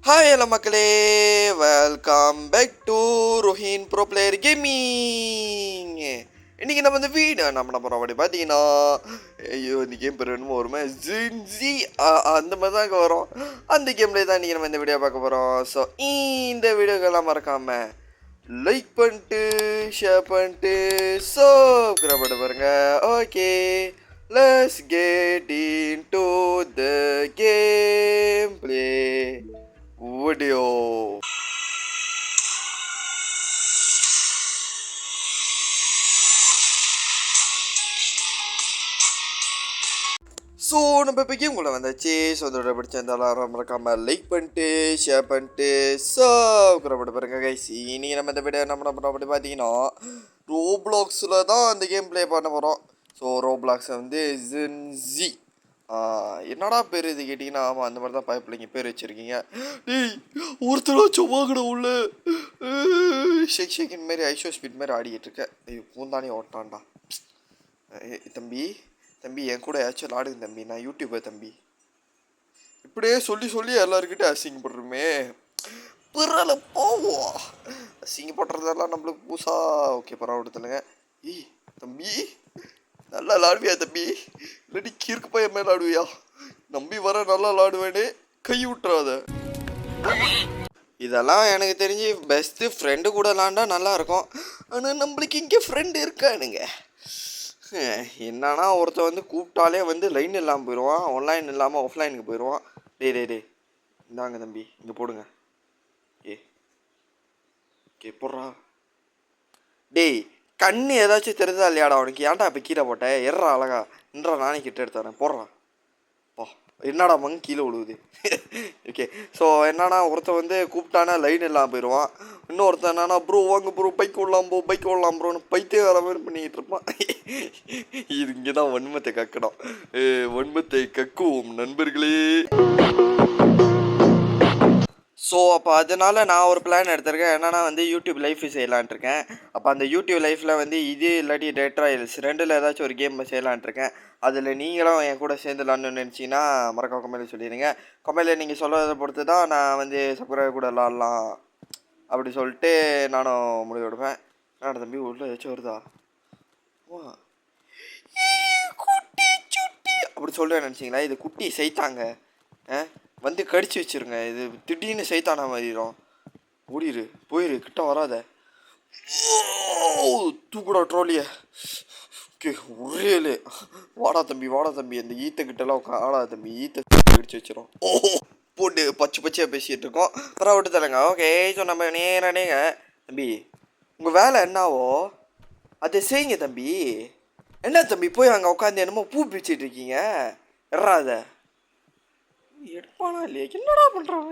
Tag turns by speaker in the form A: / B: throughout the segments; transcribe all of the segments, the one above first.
A: Hi hello மக்களே, welcome back to Rohin pro player gaming. இன்றைக்கி நம்ம இந்த வீடியோ நம்ம போகிறோம் அப்படி பார்த்தீங்கன்னா, ஐயோ இந்த கேம் பேர் என்னமோ வருமே ஜின்ஜி அந்த மாதிரி தான் வரும். அந்த கேம்லேயே தான் இன்றைக்கி நம்ம இந்த வீடியோ பார்க்க போகிறோம். ஸோ இந்த வீடியோக்கெல்லாம் மறக்காமல் லைக் பண்ணிட்டு ஷேர் பண்ணிட்டு சப்ஸ்கிரைப் பண்ண பாருங்க. Okay, let's get into the gameplay video. So நம்ம இப்போ கேம்குள்ளே வந்தாச்சு. ஸோ அதோட பிடிச்சிருந்தாலும் மறக்காமல் லைக் பண்ணிட்டு ஷேர் பண்ணிட்டு சப்ஸ்கிரைப் பண்ண பாருங்க கைஸ். இன்றைக்கி நம்ம இந்த வீடியோ என்ன பண்ண போகிறோம் அப்படி பார்த்தீங்கன்னா, ரோப்ளாக்ஸில் தான் அந்த கேம் ப்ளே பண்ண போகிறோம். ஸோ ரோப்ளாக்ஸை வந்து ஜின்ஜி என்னடா பேர் இது கேட்டிங்கன்னா, ஆமாம் அந்த மாதிரி தான் பைப்பிள்ளைங்க பேர் வச்சுருக்கீங்க. டேய் ஒருத்தராச்சும் வாங்கட உள்ள ஷேக் ஷேக்கின் மாரி ஐஷோ ஸ்பீட் மாதிரி ஆடிக்கிட்டு இருக்கேன். ஐயோ பூந்தானே ஓட்டான்டா. தம்பி தம்பி என் கூட ஏதாச்சும் விளாடுங்க தம்பி, நான் யூடியூபர் தம்பி. இப்படியே சொல்லி சொல்லி எல்லாருக்கிட்டே அசிங்கப்படுறோமே. பிறல போவோம், அசிங்கப்படுறதெல்லாம் நம்மளுக்கு பூசா. ஓகே பரவாயில்லைங்க. ஏய் தம்பி நல்லா விளாடுவியா தம்பி, இல்லாட்டி கீர்க்கு பையன் மேலே ஆடுவியா? நம்பி வர நல்லா விளாடுவேனே, கை விட்டுறாத. இதெல்லாம் எனக்கு தெரிஞ்சு பெஸ்ட்டு ஃப்ரெண்டு கூட விளாண்டா நல்லாயிருக்கும். ஆனால் நம்மளுக்கு இங்கே ஃப்ரெண்டு இருக்கானுங்க. என்னன்னா ஒருத்தர் வந்து கூப்பிட்டாலே வந்து லைன் இல்லாமல் போயிடுவான், ஆன்லைன் இல்லாமல் ஆஃப்லைனுக்கு போயிடுவான். டே இந்தாங்க தம்பி இங்கே போடுங்க. ஓகே போடுறா. டேய் கண்ணு ஏதாச்சும் தெரிஞ்சா இல்லையாடா அவனுக்கு? ஏன்டா இப்போ கீழே போட்டேன்? எறா அழகா நின்றா, நானே கிட்ட எடுத்துறேன். போடுறான் பா. என்னடா மங்க கீழே விழுவுது. ஓகே ஸோ என்னன்னா ஒருத்தன் வந்து கூப்பிட்டானா லைன் இல்லாமல் போயிடுவான். இன்னொருத்தன் என்னன்னா ப்ரோ வாங்க ப்ரோ பைக் விடலாம் பைக் விடலாம் ப்ரோன்னு பைத்தே வர மாதிரி பண்ணிக்கிட்டு இருப்பான். இது இங்கே தான் வன்மத்தை கக்கணும். வன்மத்தை கக்குவோம் நண்பர்களே. ஸோ அப்போ அதனால் நான் ஒரு பிளான் எடுத்திருக்கேன். என்னென்னா வந்து யூடியூப் லைஃப் செய்யலான்ட்ருக்கேன். அப்போ அந்த யூடியூப் லைஃப்பில் வந்து இது இல்லாட்டி டெட் ராயல்ஸ் ரெண்டில் ஏதாச்சும் ஒரு கேம் செய்யலான்ட்ருக்கேன். அதில் நீங்களும் என் கூட சேர்ந்துலான்னு நினச்சிங்கன்னா மறக்காம கமெண்ட்டில் சொல்லிடுங்க. கமெண்ட்டில் நீங்கள் சொல்கிறத பொறுத்து தான் நான் வந்து சப்ஸ்கிரைபர் கூட விளாட்லாம் அப்படி சொல்லிட்டு நானும் முடிவு எடுப்பேன். நான் தம்பி உள்ள ஏதாச்சும் வருதா? குட்டி சுட்டி அப்படி சொல்கிறேன் நினச்சிங்களா? இது குட்டி செய்தாங்க வந்து கடிச்சு வச்சிருங்க. இது திடீர்னு சைத்தானா மாதிரிடும். ஓடிடு போயிரு, கிட்ட வராத. தூக்குடா ட்ரோலிய. ஓகே ஒரேலு வாடா தம்பி அந்த ஈத்தக்கிட்டலாம் ஆடாத தம்பி, ஈத்த கடிச்சு வச்சிரும். போட்டு பச்சையாக பேசிகிட்டு இருக்கோம். அப்புறம் விட்டு தரங்க. ஓகே ஸோ நம்ம நேரானேங்க தம்பி, உங்கள் வேலை என்னாவோ அதை செய்யுங்க தம்பி. என்ன தம்பி போய் அங்கே உட்காந்து என்னமோ பூ பிடிச்சிட்டு இருக்கீங்க? எறாத எடுப்பானா இல்லையா? என்னடா பண்ணுறாங்க?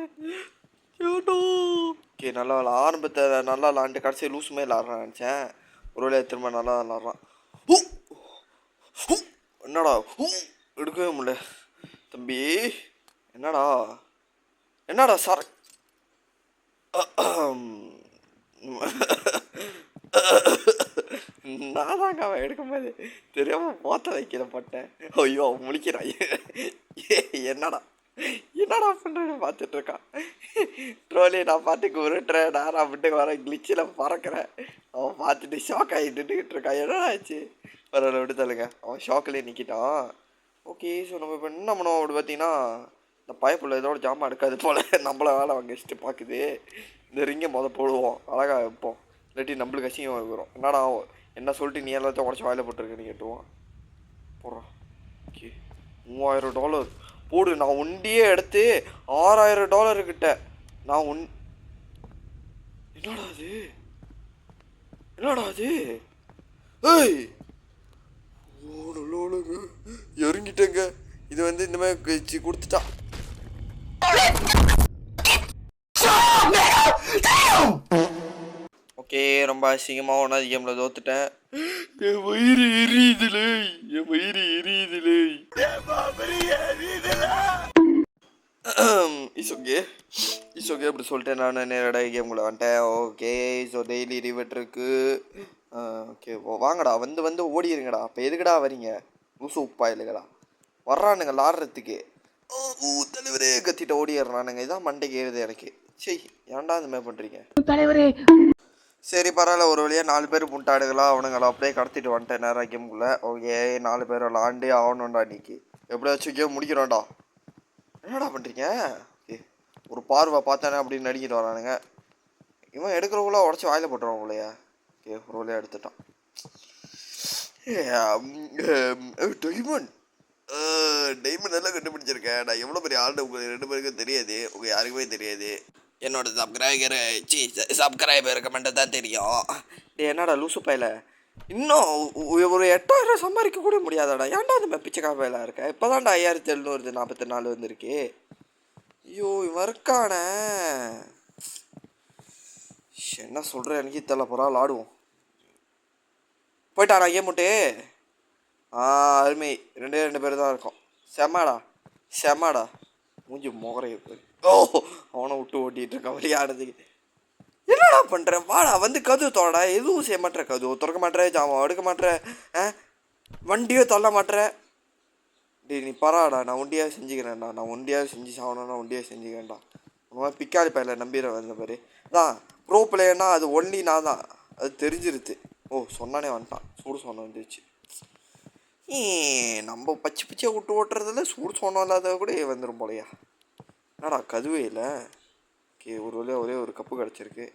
A: ஓகே நல்லா ஆரம்பத்தை நல்லா விளாண்டு கடைசி லூஸுமே விளாட்றான் நினச்சேன். ஒரு வேலையை திரும்ப நல்லா விளாட்றான். என்னடா எடுக்கவே முடியல தம்பி. என்னடா சார் நான் தாங்க அவன் எடுக்கும்போது தெரியாமல் போத்த வைக்கிற பட்டேன். ஐயோ அவன் முழிக்கிறான். என்னடா பண்ணுறேன்னு பார்த்துட்டு இருக்கான். ட்ரோலி நான் பார்த்துக்கு உருட்டுறேன், நான் அப்படின்ட்டு வரேன் கிளிச்சில் பறக்கிறேன். அவன் பார்த்துட்டு ஷாக் ஆகிட்டுக்கிட்டு இருக்கான். என்னடா ஆச்சு? பரவாயில்ல விட்டு தள்ளுங்க. அவன் ஷாக்கிலே நிற்கிட்டான். ஓகே ஸோ நம்ம இப்போ என்ன பண்ணுவோம் அப்படி பார்த்தீங்கன்னா, இந்த பயப்புள்ள இதோட ஜாமான் எடுக்காது போல் நம்மளை வேலை அவங்க இஷ்டம் பார்க்குது. இந்த ரிங்கை போடுவோம், அழகாக வைப்போம். இல்லாட்டி நம்மளுக்கு அசிங்கம் வைக்கிறோம். என்னடா என்ன சொல்லிட்டு நீ எல்லாத்தையும் உடச்சி வாயில் போட்டுருக்கேன்னு கேட்டுருவான். போடுறான். ஓகே $3000 போடு. நான் ஒண்டியே எடுத்து $6000 கிட்ட. நான் என்னடா அது? ஏய் ஓடலோடுங்க இறங்கிட்டேங்க. இது வந்து இந்த மாதிரி கொடுத்துட்டா. ஓகே ரொம்ப அசிங்கமாக ஒன்றாவது கேமில் தோத்துட்டேன். என் வயிறு எரியுதுலே. இஸ் ஓகே அப்படி சொல்லிட்டு நான் நேரடியாக கேம்குள்ளே வந்துட்டேன். ஓகே ஸோ டெய்லி ரிவெட் இருக்குது. ஓகே வாங்கடா வந்து ஓடிடுங்கடா. இப்போ எதுக்கடா வரீங்க? லூசு உப்பா இல்லைங்கடா வர்றானுங்க விளாட்றதுக்கு. தலைவரே கத்திட்டு ஓடிடுறானுங்க. இதான் மண்டைக்கு ஏறுது எனக்கு. சரி, ஏன்டா இந்த மாதிரி பண்ணுறீங்க
B: தலைவரே?
A: சரி பரவாயில்ல, ஒரு வழியாக 4 பேர் புண்டாடுகளா அவனுங்களை அப்படியே கடத்திட்டு வந்துட்டேன் நேரம் கேமுக்குள்ளே. ஓகே, 4 பேர் விளாண்டே ஆகணும்டா இன்னைக்கு. எப்படியாச்சும் கேம் முடிக்கிறோம்டா. என்னடா பண்ணுறீங்க? ஓகே, ஒரு பார்வை பார்த்தானே அப்படின்னு நடிக்கிட்டு வரானுங்க. இவன் எடுக்கிறவங்கள உடச்சி வாயில் போட்டுருவான் போலையா. ஓகே, ஒரு வழியாக எடுத்துட்டான். டைமண்ட் டைமண்ட் நல்லா கண்டுபிடிச்சிருக்கேன். நான் எவ்வளோ பெரிய ஆள் உங்களுக்கு 2 பேருக்கும் தெரியாது. உங்கள் யாருக்குமே தெரியாது. என்னோட சப்ஸ்கிரைபருக்கு மட்டும் தான் தெரியும். என்னடா லூசு பையில, இன்னும் ஒரு 8000 சம்பாதிக்க கூட முடியாதாடா. ஏன்டா அந்த பிச்சைக்கா பையில இருக்க? இப்போ தான்டா 5744 வந்திருக்கு. ஐயோ, இவன் இருக்கானே. என்ன சொல்கிறேன் எனக்கு தெரியல. போகிறா ஆடுவோம். போயிட்டானா கேம் விட்டு? அருமை. 2 பேர் தான் இருக்கோம். செம்மாடா மூஞ்சி முகரைய போய். அவனை விட்டு ஓட்டிகிட்டு இருக்கான் விளையாடுறதுக்கு. என்னடா பண்ணுறேன்? வாடா வந்து கதவு தோடா. எதுவும் செய்ய மாட்டேற. கதவு திறக்க மாட்டேற, ஜாமான் எடுக்க மாட்டேற, வண்டியோ தள்ள மாட்டேற. டேய் நீ பரவாடா, நான் ஒண்டியாக செஞ்சுக்கிறேன்டா. நான் ஒண்டியாக செஞ்சு சாகணும்னா ஒண்டியாக செஞ்சுக்கிறேன்டா. அந்த மாதிரி பிக்காளி பையில நம்பிடுற வந்த மாதிரி தான். ப்ரோ பிளேயர்னா அது ஒன்லி நான் தான், அது தெரிஞ்சிருது. சொன்னானே வந்துட்டான். சூடு சொன்ன வந்துருச்சு. நம்ம பச்சையாக விட்டு ஓட்டுறதில்ல, சூடு சொன்ன இல்லாத கூட வந்துடும் போலையா. என்னடா கதுவே இல்லை. ஓகே, ஒரு வழியாக ஒரே ஒரு கப்பு கிடச்சிருக்கு.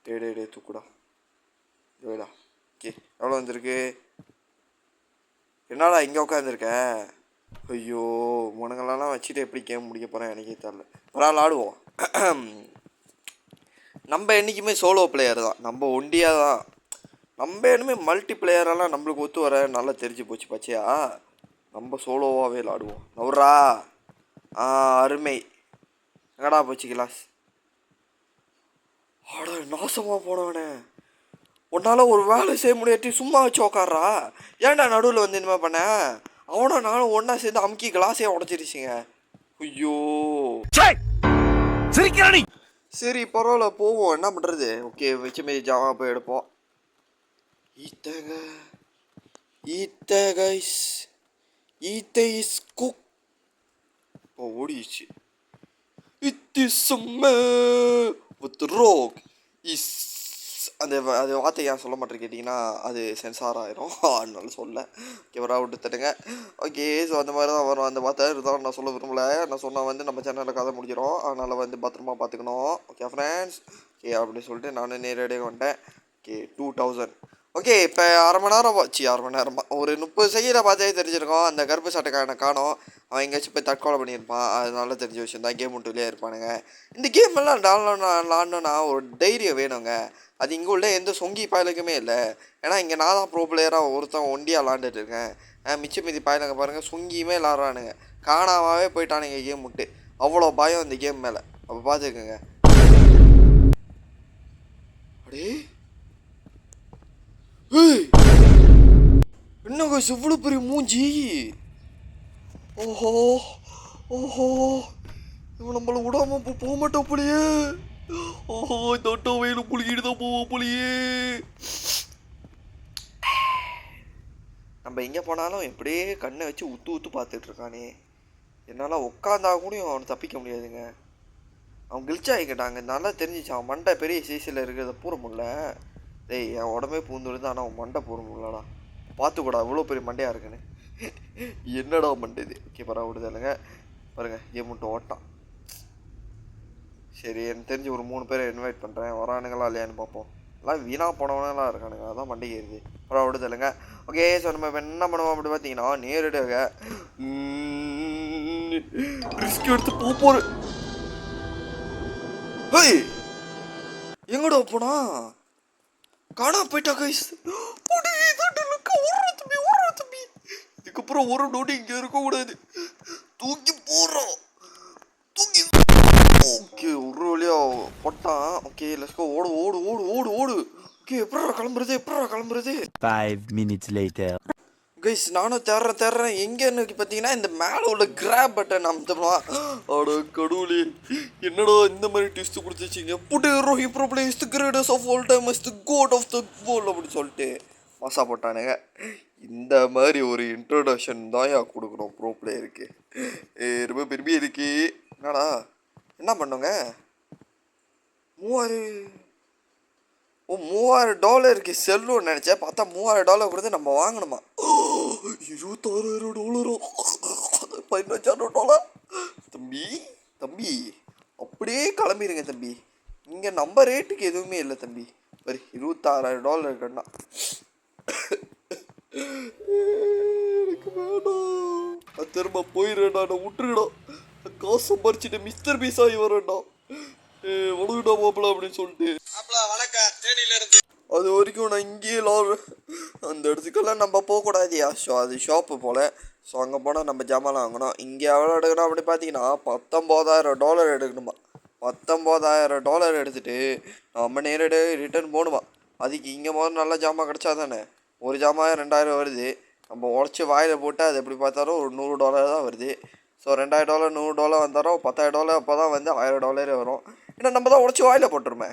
A: டே தூக்குடா. வேடா. ஓகே, எவ்வளோ வந்திருக்கு? என்னடா இங்கே உட்காந்துருக்க? ஐயோ, உனங்களெல்லாம் வச்சுட்டு எப்படி கேம் முடிக்க போகிறேன் எனக்கே தெரில. பரவாயில்ல, ஆடுவோம். நம்ம என்றைக்குமே சோலோ பிளேயர் தான். நம்ம ஒண்டியாக தான். நம்ம இனிமேல் மல்டி பிளேயரெல்லாம் நம்மளுக்கு ஒத்து வர நல்லா தெரிஞ்சு போச்சு பச்சையா. நம்ம சோலோவாகவே விளாடுவோம். நவுறா. அருமை. எங்கடா போச்சு கிளாஸ்? ஆட நாசமாக போனவனே. உன்னால் ஒரு வேலை செய்ய முடியாட்டி சும்மா வச்சு உக்காடுறா. ஏன்டா நடுவில் வந்து இனிமேல் பண்ண? அவனும் நானும் ஒன்றா சேர்ந்து அமுக்கி கிளாஸே உடச்சிருச்சிங்க. ஐயோ, சரி பரவாயில்ல போவோம். என்ன பண்ணுறது? ஓகே, வச்ச மாரி ஜாமா போய் எடுப்போம். ஈத்த இஸ் குக். ஓடிச்சு. It is with rock is அந்த வார்த்தை ஏன் சொல்ல மாட்டேன் கேட்டிங்கன்னா அது சென்சார் ஆயிரும். அதனால சொல்ல கேமரா விட்டு தட்டுங்க. ஓகே, ஸோ அந்த மாதிரி தான் வரும் அந்த வார்த்தை. இருந்தாலும் நான் சொல்ல விரும்பலை. நான் சொன்னால் வந்து நம்ம சேனலில் கதை முடிஞ்சிடும். அதனால் வந்து பத்திரமா பார்த்துக்கணும். Okay friends. ஓகே, அப்படின்னு சொல்லிட்டு நானும் நேரடியாக வந்துட்டேன். ஓகே, 2000. ஓகே, இப்போ அரை மணி நேரமா ஒரு 30 செகண்டில் பார்த்தே தெரிஞ்சிருக்கோம். அந்த கருப்பு சட்டைக்காரனை காணோம். அவன் எங்கேயாச்சும் போய் தற்கொலை பண்ணியிருப்பான். அதனால தெரிஞ்ச விஷயம் தான். கேம் விட்டுலேயே இருப்பானுங்க. இந்த கேமெல்லாம் விளாட்ணுன்னா ஒரு தைரியம் வேணுங்க. அது இங்கே உள்ள எந்த சொங்கி பாயலுக்குமே இல்லை. ஏன்னா இங்கே நான் தான் ப்ரோ பிளேயராக ஒருத்தன் ஒண்டியாக விளாண்டுட்டு இருக்கேன். மிச்சம் மீதி பாயலுங்க பாருங்கள், சொங்கியுமே விளாட்றானுங்க. காணாமவே போயிட்டானுங்க கேம் விட்டு. அவ்வளோ பயம் இந்த கேம் மேலே. அப்போ பார்த்துக்குங்க. அடே என்னங்க இவ்வளோ பெரிய மூஞ்சி. ஓஹோ, இவன் நம்மளை விடாம போக மாட்டோம் போலியே. ஓஹோ, தொட்டோ வெயில புளிக்கிட்டு தான் போவோம் போலியே. நம்ம எங்கே போனாலும் எப்படியே கண்ணை வச்சு உத்து பார்த்துட்டு இருக்கானே. என்னால் உட்காந்தா கூட அவனை தப்பிக்க முடியாதுங்க. அவன் கிழிச்சா ஆகிக்கிட்டாங்க. நல்லா தெரிஞ்சிச்சு அவன் மண்டை பெரிய சைஸில் இருக்கிறத பூர முடியல. டேய், என் உடம்பே பூந்துடுது, ஆனால் அவன் மண்டை பூர முடியலடா. பார்த்துக்கூடா இவ்வளோ பெரிய மண்டையாக இருக்குன்னு. என்னடா மண்டை இது? ஓகே, பரவாயில்ல இல்லைங்க. பாருங்க, ஏன் மட்டும் ஓட்டான். சரி, எனக்கு தெரிஞ்சு ஒரு 3 பேரை இன்வைட் பண்ணுறேன். வரானுங்களா இல்லையான்னு பார்ப்போம். எல்லாம் வீணாக போனவனெல்லாம் இருக்கானுங்க. அதான் மண்டைக்கு ஏறுது. பரவாயில்ல இல்லைங்க. ஓகே, ஸோ நம்ம இப்போ என்ன பண்ணுவோம் அப்படி பார்த்தீங்கன்னா நேரடியாக ரிஸ்க் எடுத்து போகிறேன். ஹேய், எங்கடா போனா? காணா போயிட்டா கைஸ். தம்பி இதுக்கப்புறம் ஒரு நோட்டி இங்கே இருக்கக்கூடாது. தூக்கி போடுறோம். ஓகே, ஒரு வழியா போட்டான். Okay, let's go. ஓடு. ஓகே, எப்படா கிளம்புறது?
B: 5 minutes later.
A: கைஸ், நானும் தேடுறேன் எங்கன்னு பார்த்தீங்கன்னா இந்த மேலே உள்ள கிராப் பட்டன் அமுத்தமா. அட கடவுளே, என்னடா இந்த மாதிரி ட்விஸ்ட் கொடுத்துச்சிங்க. புட்டு Rohi bro play is the greatest of all time, is the GOAT of the world அப்படின்னு சொல்லிட்டு மாசா போட்டானுங்க. இந்த மாதிரி ஒரு இன்ட்ரோடக்ஷன் தான் கொடுக்கணும் ப்ரோ பிளேயருக்கு. ரொம்ப பெருமையாக இருக்கு. என்னடா என்ன பண்ணுங்க? 3000 செல்லுன்னு நினச்சேன். பார்த்தா $3000 கொடுத்து நம்ம வாங்கணுமா? $26,000, $15,000. தம்பி தம்பி அப்படியே கிளம்பிடுங்க தம்பி. இங்கே நம்ம ரேட்டுக்கு எதுவுமே இல்லை தம்பி. சரி, $26,000 இருக்குன்னா எனக்கு வேணாம். நான் திரும்ப போயிடுறேன்டா. நான் விட்டுருடா. காசு சம்பாரிச்சுட்டு மிஸ்டர் பீஸ் ஆகி வரேன்டா. வணக்கடா மாப்பிள அப்படின்னு சொல்லிட்டு அது வரைக்கும் நான் இங்கேயே அந்த இடத்துக்கெல்லாம் நம்ம போகக்கூடாதியா. ஸோ அது ஷாப்பு போல். ஸோ அங்கே போனால் நம்ம ஜாமான்லாம் வாங்கணும். இங்கே எவ்வளோ எடுக்கணும் அப்படி பார்த்தீங்கன்னா $19,000 எடுக்கணுமா. $19,000 எடுத்துகிட்டு நம்ம நேரடியாக ரிட்டர்ன் போகணுமா. அதுக்கு இங்கே முதல்ல நல்ல ஜாமான் கிடச்சா தானே. ஒரு ஜாமான் 2,000 வருது. நம்ம உடச்சி வாயில் போட்டு அது எப்படி பார்த்தாலும் ஒரு $100 தான் வருது. ஸோ $2,000 $100 வந்தாலும் $10,000 அப்போ தான் வந்து $1,000 வரும். ஏன்னா நம்ம தான் உடச்சி வாயில் போட்டுருமே.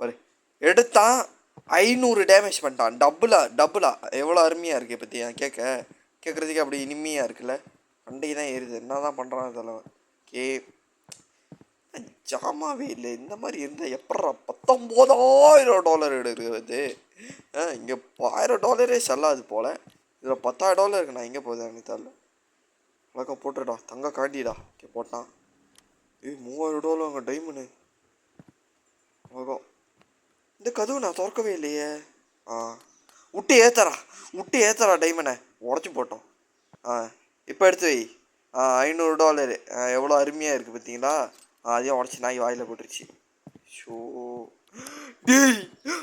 A: பாரு, எடுத்தான் 500 டேமேஜ் பண்ணிட்டான். டபுளா எவ்வளோ அருமையாக இருக்குது பற்றி கேட்குறதுக்கு அப்படி இனிமையாக இருக்குல்ல. வண்டி தான் ஏறுது. என்ன தான் பண்ணுறான் இதெல்லாம். ஜாமாவே இல்லை. இந்த மாதிரி இருந்தால் எப்பட்றா $19,000 எடுக்கிறது? இங்கே $1,000 செல்லாது போல். இதில் $10,000 இருக்கு. நான் எங்கே போகுது எனக்கு தெரியல. அழகா போட்டுடா. தங்க காட்டிடா. ஓகே போட்டான். $3,000 அங்கே டைமண்டு. அழகா இந்த கதவு நான் திறக்கவே இல்லையே. விட்டு ஏத்தரா டைமண்டை உடச்சி போட்டோம். இப்போ எடுத்து வை. $500. எவ்வளோ அருமையாக இருக்குது பார்த்தீங்களா. அதையும் உடச்சி நாய் வாயில் போட்டுருச்சு. ஷோ டேய்,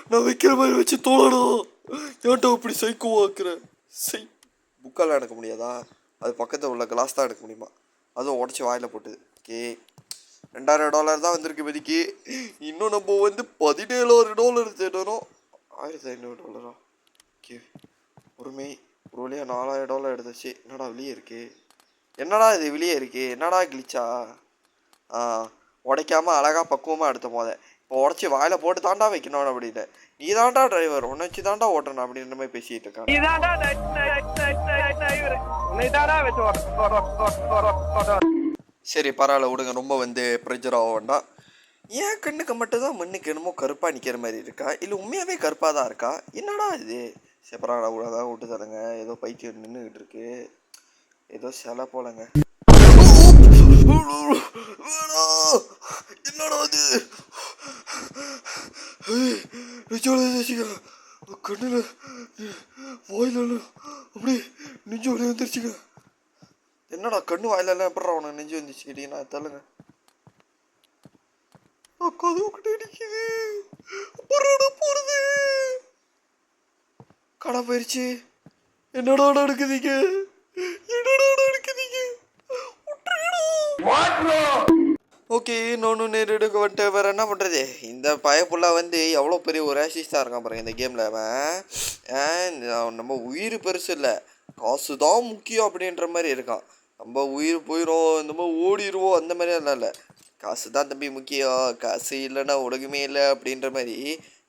A: நான் வைக்கிற மாதிரி வச்சு தோழணும். ஏன்டா இப்படி சைக்கோவாக்குறேன். புக்கெல்லாம் எடுக்க முடியாதா? அது பக்கத்தில் உள்ள கிளாஸ் தான் எடுக்க முடியுமா. அதுவும் உடச்சி வாயில் போட்டுது. ஓகே, $2,000 தான் வந்திருக்கு இப்போதைக்கு. இன்னும் நம்ம வந்து $17,000 தேடணும். $1,500. ஓகே, ஒரு வழியாக $4,000 எடுத்துச்சு. என்னடா வெளியே இருக்கு? என்னடா இது வெளியே இருக்கு? என்னடா கிழிச்சா? உடைக்காமல் அழகாக பக்குவமாக எடுத்த போத இப்போ உடச்சி வாயில் போட்டு தாண்டா வைக்கணும் அப்படின்னு. நீ தாண்டா டிரைவர், உன்னை வச்சு தாண்டா ஓட்டணும் அப்படின்ற மாதிரி பேசிகிட்டு இருக்காங்க. சரி பரவாயில்ல விடுங்க. ரொம்ப வந்து ப்ரெஷர் ஆக வேண்டாம். ஏன் கண்ணுக்கு மட்டும்தான் மண்ணுக்கு என்னமோ கருப்பாக நிற்கிற மாதிரி இருக்கா, இல்லை உண்மையாகவே கருப்பாக தான் இருக்கா? என்னடா இது? சரி பரவாயில்ல விடாதான் விட்டு தரங்க. ஏதோ பைத்தியம் நின்றுக்கிட்டு இருக்கு. ஏதோ சிலை போலங்க. என்னடா அது? கண்ணுல வாயில அப்படி நெஞ்சு வலி வந்துருச்சுங்க. என்னடா கண்ணு வாயிலெல்லாம் எப்படா உனக்கு நெஞ்சு வந்துச்சு கேட்டீங்கன்னா தள்ளுங்க. கதவு கிட்ட அடிக்குது. போறது கடை போயிருச்சு. என்னடா நடக்குதுங்க? ஓகே, இன்னொன்று நேரடியாக வந்துட்டு வேறு என்ன பண்ணுறது. இந்த பயப்புள்ள வந்து எவ்வளோ பெரிய ஒரு ஆசிஸ்டாக இருக்கான் பாருங்க இந்த கேமில். அவன் நம்ம உயிர் பெருசு இல்லை, காசு தான் முக்கியம் அப்படின்ற மாதிரி இருக்கான். நம்ம உயிர் போயிடும், இந்த மாதிரி ஓடிடுவோம் அந்த மாதிரியெல்லாம் இல்லை. காசு தான் தம்பி முக்கியம், காசு இல்லைன்னா உலகமே இல்லை அப்படின்ற மாதிரி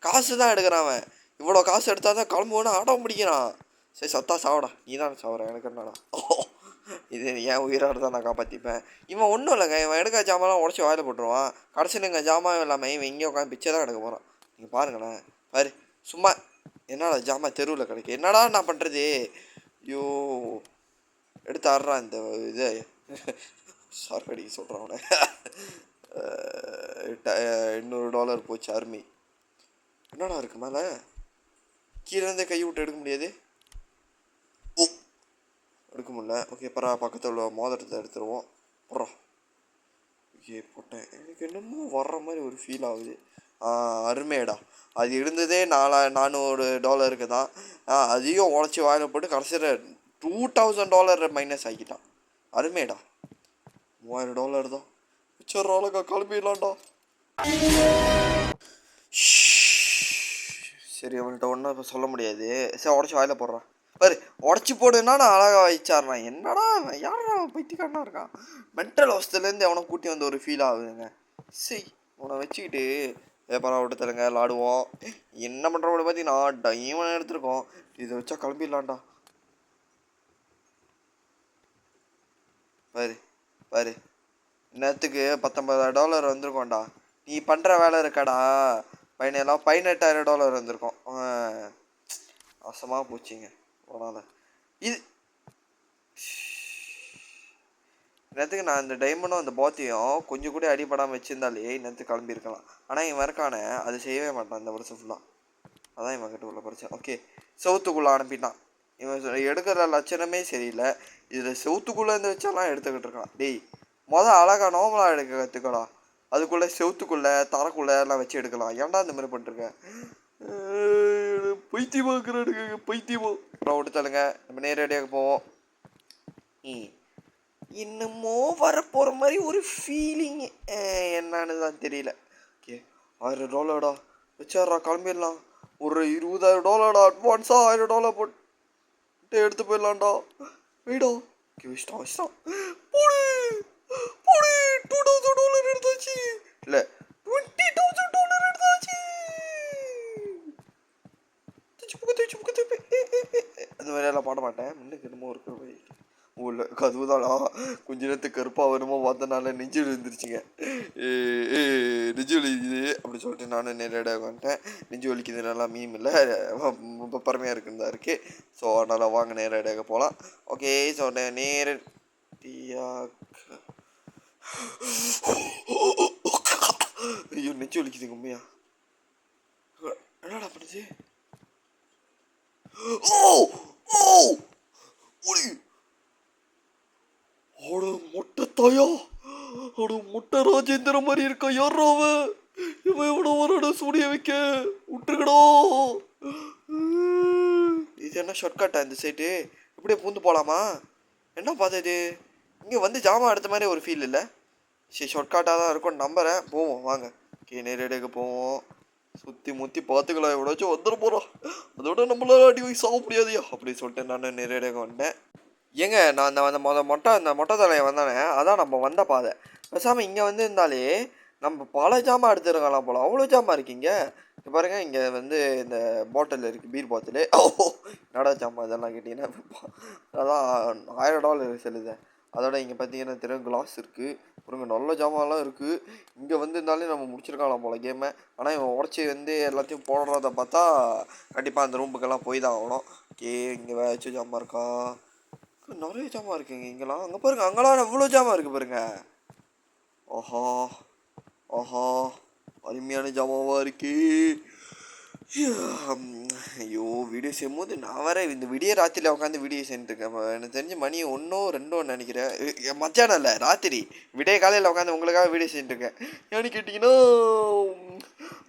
A: காசு தான் எடுக்கிறான் அவன். இவ்வளோ காசு எடுத்தால் தான் கிளம்புவோன்னு ஆட முடிக்கிறான். சரி சத்தா சாவடா. நீ தான் சாவற, எனக்கு என்னடா. இது என் உயிராக தான் நான் காப்பாற்றிப்பேன். இவன் ஒன்றும் இல்லைங்க. இவன் எடுக்க ஜாமான்லாம் உடச்சி வாயில் போட்டுருவான். கடைசியில் இங்கே ஜாமான் இல்லாமல் இவன் இங்கே உட்காந்து பிச்சை தான் எடுக்க போகிறான். நீங்கள் பாருங்களேன். பாரு சும்மா என்னடா ஜாமான் தெருவில் கிடைக்கு. என்னடா நான் பண்ணுறது? ஐயோ எடுத்து ஆடுறான் இந்த இது. சார் அடிக்க சொல்கிறான் அவனை. $800 போச்சு அருமை. என்னடா இருக்கு மேலே? கீழே இருந்தே கை விட்டு எடுக்க முடியாது. எடுக்க முடியல. ஓகே பக்கத்தில் உள்ள மோதிரத்தை எடுத்துருவோம். போடுறோம். ஓகே போட்டேன். எனக்கு என்னமோ வர்ற மாதிரி ஒரு ஃபீல் ஆகுது. அருமையடா. அது இருந்ததே $400 தான். அதையும் உடச்சி வாயில் போட்டு கடைசியில் $2,000 மைனஸ் ஆக்கிட்டான். அருமையடா. $3,000 தான். மிச்சம் கிளம்பிடலாம்டா. சரி அவன்கிட்ட ஒன்றும் இப்போ சொல்ல முடியாது. சரி உடச்சி வாயில் போடுறான். பாரு உடச்சி போடுன்னா நான் அழகாக வச்சாடுறான். என்னடா யாரா பைத்தியக்காரனா இருக்கான். மென்டல் ஹாஸ்டல்லேருந்து அவனை கூட்டி வந்த ஒரு ஃபீல் ஆகுதுங்க. சரி உன்னை வச்சுக்கிட்டு பரவாயில்ல விட்டு தருங்க விளாடுவோம். என்ன பண்ணுறோம் பார்த்தீங்கன்னா டைமண்ட் எடுத்துருக்கோம். இதை வச்சா கிளம்பிடலாம்டா. பாரு பாரு நேரத்துக்கு $19,000 வந்திருக்கோம்டா. நீ பண்ணுற வேலை இருக்காடா. பதினேழாம் $18,000 வந்திருக்கோம். அசமாக போச்சுங்க போனால இது. நேரத்துக்கு நான் இந்த டைமண்டும் அந்த பாத்தையும் கொஞ்சம் கூட அடிபடாமல் வச்சுருந்தாலே நேரத்துக்கு கிளம்பியிருக்கலாம். ஆனால் இவன் இருக்கானே அது செய்யவே மாட்டான் இந்த வருஷம் ஃபுல்லாக. அதான் இவன் கிட்ட உள்ள பிரச்சனை. ஓகே செவுத்துக்குள்ளே அனுப்பிட்டான். இவன் எடுக்கிற லட்சணமே சரியில்லை. இதில் செவுத்துக்குள்ளே இருந்து வச்சாலாம் எடுத்துக்கிட்டு இருக்கான். டேய் அழகாக நார்மலாக எடுக்க கற்றுக்கடா. அதுக்குள்ளே செவுத்துக்குள்ளே தரக்குள்ளே எல்லாம் வச்சு எடுக்கலாம். ஏன்டா இந்த மாதிரி பண்ணிருக்கேன்? பைத்தியமாக எடுக்க பைத்தியமோ. அப்புறம் விட்டுத்தலுங்க நம்ம நேரடியாக போவோம். இன்னமும் வரப்போகிற மாதிரி ஒரு ஃபீலிங் என்னன்னு தான் தெரியல. ஓகே $1,000 வச்சாரா கிளம்பிடலாம். ஒரு $20,000 அட்வான்ஸாக $1,000 போட்டு எடுத்து போயிடலாம்டா. வெயிடா ஓகே இஷ்டம் போடு $2,000 எடுத்தாச்சு. இல்லை $20,000 எடுத்தாச்சு. அந்த மாதிரியெல்லாம் பாட மாட்டேன். முன்னுக்கு என்னமோ இருக்கிற உள்ள கதுவுதானா கொஞ்ச நேரத்துக்கு கருப்பாக வருமோ பார்த்தனால நெஞ்சு விழுந்துருச்சுங்க. நெஞ்சு வலிக்குது அப்படி சொல்லிட்டு நானும் நேரடியாக வந்துட்டேன். நெஞ்சு வலிக்குது நல்லா மீம் இல்லை ரொம்ப பரமையாக இருக்குன்னு தான் இருக்குது. ஸோ அதனால் வாங்க நேரடியாக போகலாம். ஓகே ஸோ நேரடியாக ஐயோ நெஞ்சு வலிக்குது உண்மையா. என்னடா பண்ணுச்சு? மொட்டை தாயா மொட்டை ராஜேந்திர மாதிரி இருக்கா. யாரா அவன்? இவன் எவ்வளோ வரட சூடிய வைக்க விட்டுருக்கடா. இது என்ன ஷார்ட்கட்டா இந்த சைட்டு? இப்படியே பூந்து போகலாமா? என்ன பார்த்தது இங்கே வந்து ஜாமான் எடுத்த மாதிரி ஒரு ஃபீல் இல்லை. சரி ஷார்ட்கட்டாக தான் இருக்கும்னு நம்புகிறேன். போவோம் வாங்க. ஓகே நேரடியாக போவோம். சுற்றி முற்றி பார்த்துக்கலாம். எவ்வளோச்சும் வந்துட போகிறோம். அதோட நம்மளால அடி வாங்கி சாக முடியாதையா அப்படின்னு சொல்லிட்டு நான் நேரடியாக வந்தேன். ஏங்க நான் அந்த மொட்டை தலையை வந்தானே அதான் நம்ம வந்த பாதை. பேசாமல் இங்கே வந்து இருந்தாலே நம்ம பல ஜாமான் எடுத்துருக்கலாம் போல. அவ்வளோ ஜாமான் இருக்கீங்க. இப்போ பாருங்கள் இங்கே வந்து இந்த பாட்டில் இருக்குது பீர் பாட்டிலு. நடா ஜாமான் இதெல்லாம் கேட்டிங்கன்னா அதான் $1,000 செல்லுது. அதோட இங்கே பார்த்தீங்கன்னா தெரியும் கிளாஸ் இருக்குது. அப்புறம் நல்ல ஜாமான்லாம் இருக்குது. இங்கே வந்து இருந்தாலே நம்ம முடிச்சிருக்கலாம் போல் கேமை. ஆனால் இவன் உடச்சி வந்து எல்லாத்தையும் போடுறத பார்த்தா கண்டிப்பாக அந்த ரூமுக்கெல்லாம் போய் தான் ஆகணும். ஓகே இங்கே வேச்சு ஜாமான் இருக்கா? நிறைய ஜாமான் இருக்குங்க இங்கெல்லாம். அங்கே பாருங்க அங்கெல்லாம் எவ்வளோ ஜாமான் இருக்குது பாருங்க. ஆஹா அருமையான ஜாமாவாக இருக்கு. ஐயோ வீடியோ செய்யும்போது நான் வேற இந்த விடிய ராத்திரியில் உட்காந்து வீடியோ செஞ்சுருக்கேன். எனக்கு தெரிஞ்சு மணி 1 2 நினைக்கிறேன். மத்தியானம் இல்லை ராத்திரி விடிய காலையில் உட்காந்து உங்களுக்காக வீடியோ செஞ்சுருக்கேன். ஏன்னு கேட்டிங்கன்னா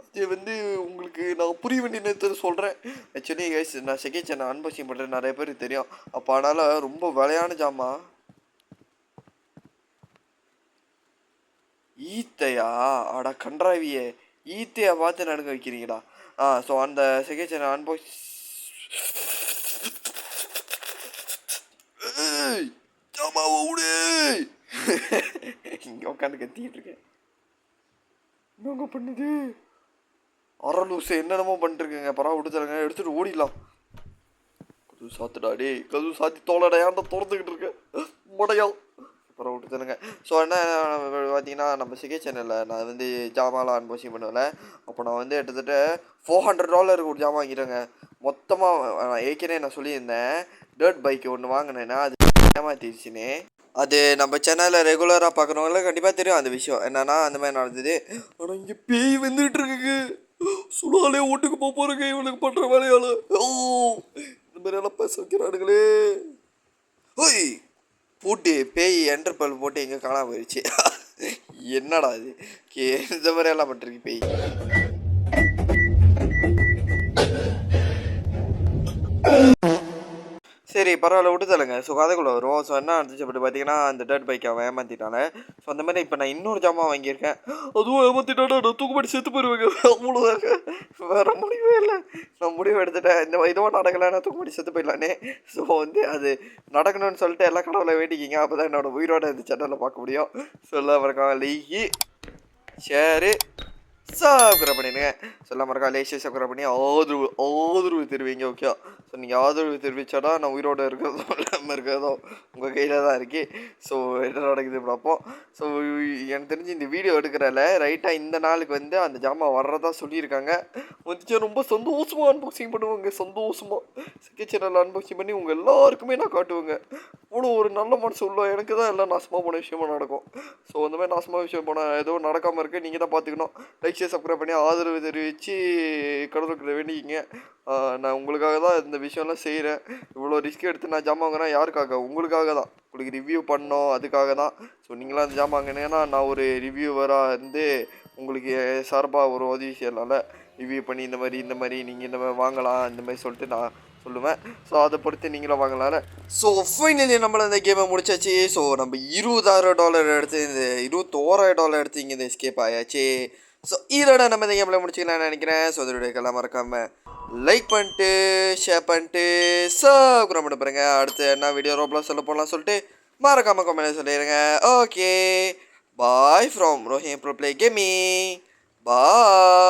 A: அது வந்து உங்களுக்கு நான் புரிய வேண்டிய நேரத்தில் சொல்கிறேன். ஆக்சுவலி கைஸ் நான் செகண்ட் சேனல் அன்பாக்சிங் பண்ணுறது நிறைய பேருக்கு தெரியும். அப்போ அதனால் ரொம்ப விலையான ஜாமான். ஈத்தையா அடா கன்றாவியே ஈத்தையா பார்த்து நடுங்க வைக்கிறீங்களா? ஸோ அந்த செகண்ட் சேனல் அன்பாக்ஸ் ஜாமாவை விடு. இங்கே உட்காந்து கத்திக்கிட்டு இருக்கேன். என்னங்க பண்ணுது அரலூசு என்னென்னமோ பண்ணிட்டுருக்கேங்க. பரவாயில்ல விட்டு தரங்க எடுத்துகிட்டு ஓடிடலாம். கதவு சாத்துடா டே கதவு சாத்தி தோலடா ஏன்டா திறந்துக்கிட்டு இருக்கேன் மடையா. அப்புறம் விட்டு தருங்க. ஸோ என்ன பார்த்தீங்கன்னா நம்ம சிகை சேனலில் நான் வந்து ஜாமான்லாம் அன்பாக்சிங் பண்ணுவேன்ல. அப்போ நான் வந்து கிட்டத்தட்ட $400 ஒரு ஜாமான் வாங்கிட்டேங்க. மொத்தமாக ஏற்கனவே நான் சொல்லியிருந்தேன் டர்ட் பைக் ஒன்று வாங்கினேன்னா அது ஏமாத்திடுச்சுன்னு. அது நம்ம சேனலில் ரெகுலராக பார்க்குறவங்களுக்கு கண்டிப்பாக தெரியும் அந்த விஷயம் என்னன்னா அந்த மாதிரி நடந்தது. ஆனால் இங்கே பேய் வந்துட்டு இருக்குங்க. சுடாலே ஓட்டுக்கு போகிறேங்க இவனுக்கு பண்ணுற வேலையால். இந்த மாதிரியெல்லாம் பேச வைக்கிறானுங்களே. ஓய் பூட்டு பேய் என்டர்பல் போட்டு எங்கே காணாமல் போயிடுச்சு. என்னடா இது இந்த மாதிரியெல்லாம் பண்ணிருக்கு பேய். சரி பரவாயில்ல விட்டு தரங்க. ஸோ கதைக்குள்ளே வரும். ஸோ என்ன இருந்துச்சு அப்படி பார்த்தீங்கன்னா அந்த டர்ட் பைக்கை அவன் ஏமாற்றிட்டானே. ஸோ அந்த மாதிரி இப்போ நான் இன்னொரு ஜாமான் வாங்கியிருக்கேன். அதுவும் ஏமாற்றிட்டானா நான் தூக்குப்படி செத்து போயிடுவேங்க. அவ்வளோதாங்க வேறு முடிவே இல்லை. நான் முடிவு எடுத்துட்டேன் இந்த இதுவும் நடக்கலை நான் தூக்குப்படி செத்து போயிடலானே. ஸோ வந்து அது நடக்கணும்னு சொல்லிட்டு எல்லா கடவுளை வேண்டிக்கிங்க. அப்போ தான் என்னோடய உயிரோட இந்த சேனலில் பார்க்க முடியும். சொல்ல வரக்கா லைக்கு ஷேரு சப்ஸ்கிரைப் பண்ணிடுங்க. சொல்லாம இருக்கா லேசியாக சப்ஸ்கிரைப் பண்ணி ஆதரவு தெரிவிங்க. ஓகே, ஸோ நீங்கள் ஆதரவு தெரிவித்தாடா நான் உயிரோடு இருக்கிறதோ இல்லாமல் இருக்கிறதோ உங்கள் கையில் தான் இருக்கு. ஸோ என்ன நடக்குது பார்ப்போம். ஸோ எனக்கு தெரிஞ்சு இந்த வீடியோ எடுக்கிறல ரைட்டாக இந்த நாளுக்கு வந்து அந்த ஜாமான் வர்றதா சொல்லியிருக்காங்க. வந்துச்சு ரொம்ப சந்தோஷமாக அன்பாக்சிங் பண்ணுவாங்க. சந்தோஷமாக சிக்கி சேனல் அன்பாக்சிங் பண்ணி உங்கள் எல்லாருக்குமே நான் காட்டுவேங்க. அவ்வளோ ஒரு நல்ல மனசு உள்ள எனக்கு தான் எல்லாம் நாசமாக போன விஷயமா நடக்கும். ஸோ அந்த மாதிரி நாசமாக விஷயம் போனால் எதுவும் நடக்காமல் இருக்குது. நீங்கள் தான் பார்த்துக்கணும். லைக் ஷேர் சப்ஸ்கிரைப் பண்ணி ஆதரவு தெரிவித்து கடவுளுக்கு வேண்டிக்கிங்க. நான் உங்களுக்காக தான் இந்த விஷயம்லாம் செய்கிறேன். இவ்வளோ ரிஸ்க் எடுத்து நான் ஜாமான் வாங்கினா யாருக்காக? உங்களுக்காக தான். உங்களுக்கு ரிவ்யூ பண்ணோம் அதுக்காக தான். ஸோ நீங்களாம் அந்த ஜாமான் வாங்கினீங்கன்னா நான் ஒரு ரிவ்யூவராக இருந்து உங்களுக்கு சார்பாக ஒரு உதவி செய்யலாம்ல. ரிவ்யூ பண்ணி இந்த மாதிரி நீங்கள் இந்த மாதிரி வாங்கலாம் இந்த மாதிரி சொல்லிட்டு நான் சொல்லுவேன். ஸோ அதை பொறுத்து நீங்களும் வாங்கலாம்ல. ஸோ ஃபைனலி நம்மள இந்த கேமை முடிச்சாச்சு. ஸோ நம்ம $20,000 எடுத்து இந்த $21,000 எடுத்து இங்கே இந்த எஸ்கேப் ஆயாச்சு. ஸோ இதோட நம்ம இந்த கேமில் முடிச்சுக்கலாம்னு நினைக்கிறேன். ஸோ அதோடைய கலாம் மறக்காமல் லைக் பண்ணிட்டு ஷேர் பண்ணிட்டு சப்ஸ்கிரைப் பண்ண பாருங்க. அடுத்து என்ன வீடியோ ரோப்ளாக்ஸ் சொல்ல போகலாம் சொல்லிட்டு மறக்காமல் கமெண்ட் சொல்லிடுங்க. Okay, bye from Rohim bro play gaming. Bye.